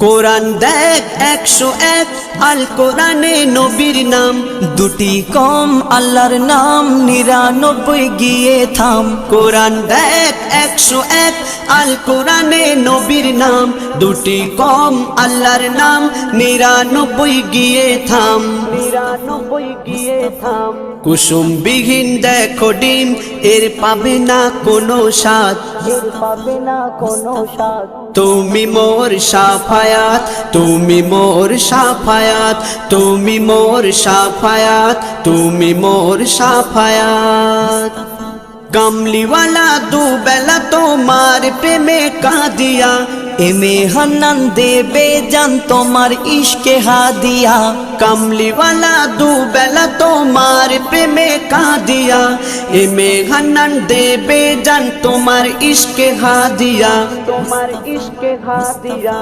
কোরআন দেখ 101 আল কোরআনে নবীর নাম, দুটি কম আল্লাহর নাম 99 গিয়ে থাম। কোরআন দেখ 101 আল কোরআনে নবীর নাম, দুটি কম আল্লাহর নাম 99 গিয়ে থাম। 99 গিয়ে থাম। কুসুম বিহীন দেখো ডিম, এর পাবে না কোনো স্বাদ, এর পাবে না কোনো স্বাদ। তুমি মোর শাফায়াত, তুমি মোর শাফায়াত, তুমি মোর শাফায়াত, তুমি মোর শাফায়াত। কামলিওয়ালা দুবেলা তোমার প্রেমে কাঁদিয়া, এমে হান্নান দেবে জান তোমার ইশকে হাদিয়া। কামলিওয়ালা দুবেলা তোমার প্রেমে কাঁদিয়া, এমে হান্নান দেবে জান তোমার ইশকে হাদিয়া, তোমার ইশকে হাদিয়া।